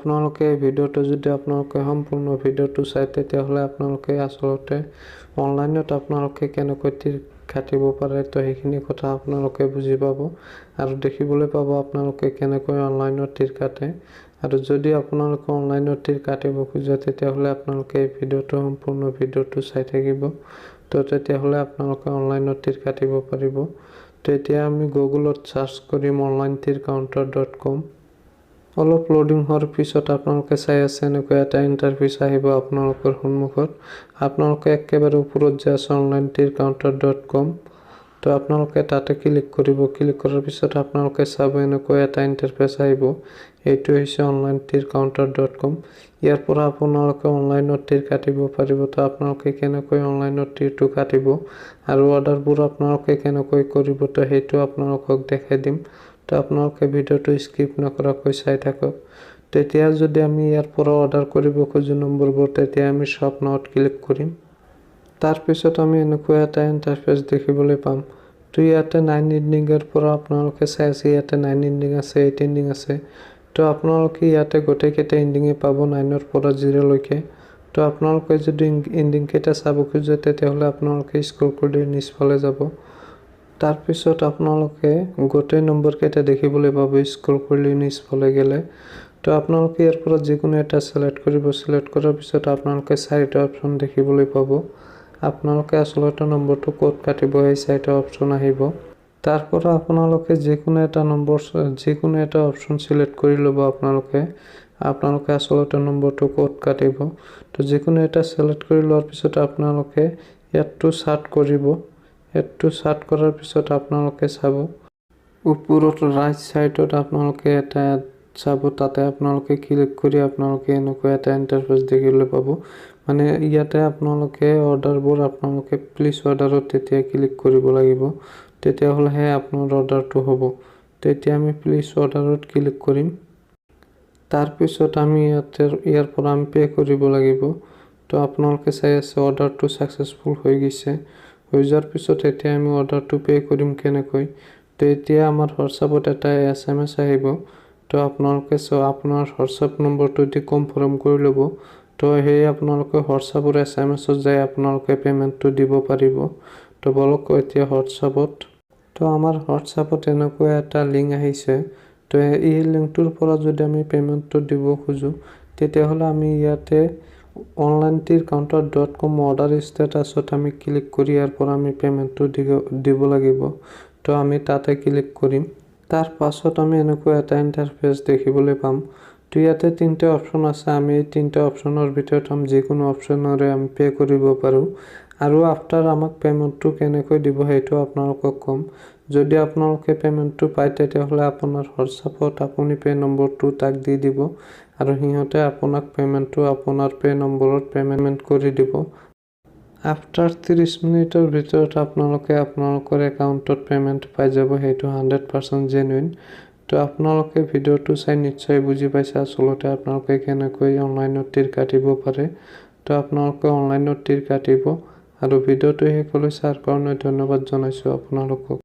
আপোনালোকে এই ভিডিঅ'টো যদি আপোনালোকে সম্পূৰ্ণ ভিডিঅ'টো চাই তেতিয়াহ'লে আপোনালোকে আচলতে অনলাইনত আপোনালোকে কেনেকৈ তীৰ কাটিব পাৰে তো সেইখিনি কথা আপোনালোকে বুজি পাব আৰু দেখিবলৈ পাব আপোনালোকে কেনেকৈ অনলাইনত তীৰ কাটে আৰু যদি আপোনালোকে অনলাইনত তীৰ কাটিব খোজে তেতিয়াহ'লে আপোনালোকে এই ভিডিঅ'টো সম্পূৰ্ণ ভিডিঅ'টো চাই থাকিব তো তেতিয়াহ'লে আপোনালোকে অনলাইনত তীৰ কাটিব পাৰিব। তো এতিয়া আমি গুগলত সাৰ্চ কৰিম onlinetircounter.com। অলপ লোডিং হোৱাৰ পিছত আপোনালোকে চাই আছে এনেকৈ এটা ইণ্টাৰফেচ আহিব আপোনালোকৰ সন্মুখত। আপোনালোকে একেবাৰে ওপৰত যে আছে onlinetircounter.com তো আপোনালোকে তাতে ক্লিক কৰিব। ক্লিক কৰাৰ পিছত আপোনালোকে চাব এনেকৈ এটা ইণ্টাৰফেচ আহিব। এইটো হৈছে onlinetircounter.com। ইয়াৰ পৰা আপোনালোকে অনলাইনত তীৰ কাটিব পাৰিব। তো আপোনালোকে কেনেকৈ অনলাইনত তীৰটো কাটিব আৰু অৰ্ডাৰবোৰ আপোনালোকে কেনেকৈ কৰিব তো সেইটো আপোনালোকক দেখাই দিম। তো আপোনালোকে ভিডিঅ'টো স্কিপ নকৰাকৈ চাই থাকক। তেতিয়া যদি আমি ইয়াৰ পৰা অৰ্ডাৰ কৰিব খোজো নম্বৰবোৰ তেতিয়া আমি শ্বপ নাওত ক্লিক কৰিম। তাৰপিছত আমি এনেকৈ এটা ইণ্টাৰফেচ দেখিবলৈ পাম। তো ইয়াতে 9 ইণ্ডিঙৰ পৰা আপোনালোকে চাই আছে ইয়াতে 9 ইণ্ডিং আছে 8 ইণ্ডিং আছে। তো আপোনালোকে ইয়াতে গোটেইকেইটা ইণ্ডিঙে পাব 9ৰ পৰা 0লৈকে। তো আপোনালোকে যদি ইণ্ডিং কেইটা চাব খোজে তেতিয়াহ'লে আপোনালোকে স্ক্ৰল কৰি নিচফালে যাব। তাৰপিছত আপোনালোকে গোটেই নম্বৰ কেইটা দেখিবলৈ পাব স্ক্ৰল কৰি নিচফালে গ'লে। তো আপোনালোকে ইয়াৰ পৰা যিকোনো এটা সিলেক্ট কৰিব। সিলেক্ট কৰাৰ পিছত আপোনালোকে 4টা অপচন দেখিবলৈ পাব। আপোনালোকে আচলতে নম্বৰটো ক'ত কাটিব সেই 4টা অপচন আহিব। তাৰ পৰা আপোনালোকে যিকোনো এটা অপচন সিলেক্ট কৰি ল'ব। আপোনালোকে আচলতে নম্বৰটো ক'ত কাটিব তো যিকোনো এটা সিলেক্ট কৰি লোৱাৰ পিছত আপোনালোকে ইয়াতটো সাৰ্চ কৰিব। এডটো সাৰ্চ কৰাৰ পিছত আপোনালোকে চাব ওপৰত ৰাইট সাইডত আপোনালোকে এটা চাব তাতে আপোনালোকে ক্লিক কৰি আপোনালোকে এনেকৈ এটা ইণ্টাৰফেচ দেখিবলৈ পাব। মানে ইয়াতে আপোনালোকে অৰ্ডাৰবোৰ আপোনালোকে প্লিজ অৰ্ডাৰত তেতিয়া ক্লিক কৰিব লাগিব তেতিয়াহ'লেহে আপোনাৰ অৰ্ডাৰটো হ'ব। তেতিয়া আমি প্লিজ অৰ্ডাৰত ক্লিক কৰিম। তাৰপিছত আমি ইয়াৰ পৰা আমি পে কৰিব লাগিব। তো আপোনালোকে চাই আছে অৰ্ডাৰটো ছাকচেছফুল হৈ গৈছে। হৈ যোৱাৰ পিছত এতিয়া আমি অৰ্ডাৰটো পে কৰিম কেনেকৈ। তো এতিয়া আমাৰ হোৱাটছআপত এটা SMS আহিব। তো আপোনালোকে আপোনাৰ হোৱাটছআপ নম্বৰটো দি কনফাৰ্ম কৰি ল'ব। তো সেই আপোনালোকে হোৱাটছআপৰ SMS-ত যাই আপোনালোকে পে'মেণ্টটো দিব পাৰিব। তো বলক এতিয়া হোৱাটছআপত তো আমাৰ হোৱাটছআপত এনেকৈ এটা লিংক আহিছে। তো এই লিংকটোৰ পৰা যদি আমি পে'মেণ্টটো দিব খোজোঁ তেতিয়াহ'লে আমি ইয়াতে onlinetircounter.com অৰ্ডাৰ ষ্টেটাছত আমি ক্লিক কৰি ইয়াৰ পৰা আমি পে'মেণ্টটো দিব লাগিব। তো আমি তাতে ক্লিক কৰিম। তাৰ পাছত আমি এনেকৈ এটা ইণ্টাৰফেচ দেখিবলৈ পাম। তো ইয়াতে 3টা অপচন আছে। আমি এই 3টা অপচনৰ ভিতৰত যিকোনো অপচনৰে আমি পে কৰিব পাৰোঁ আৰু আফটাৰ আমাক পে'মেণ্টটো কেনেকৈ দিব সেইটো আপোনালোকক ক'ম। যদি আপোনালোকে পে'মেণ্টটো পায় তেতিয়াহ'লে আপোনাৰ হোৱাটছআপত আপুনি পে' নম্বৰটো তাক দি দিব আৰু সিহঁতে আপোনাক পে'মেণ্টটো আপোনাৰ পে' নম্বৰত পে'মেণ্ট কৰি দিব। আফটাৰ 30 মিনিটৰ ভিতৰত আপোনালোকে আপোনালোকৰ একাউণ্টত পে'মেণ্ট পাই যাব। সেইটো 100% জেনুইন। তো আপোনালোকে ভিডিঅ'টো চাই নিশ্চয় বুজি পাইছে আচলতে আপোনালোকে কেনেকৈ অনলাইনত তীৰ কাটিব পাৰে। তো আপোনালোকে অনলাইনত তীৰ কাটিব আৰু ভিডিঅ'টো শেষলৈ চোৱাৰ কাৰণে ধন্যবাদ জনাইছোঁ আপোনালোকক।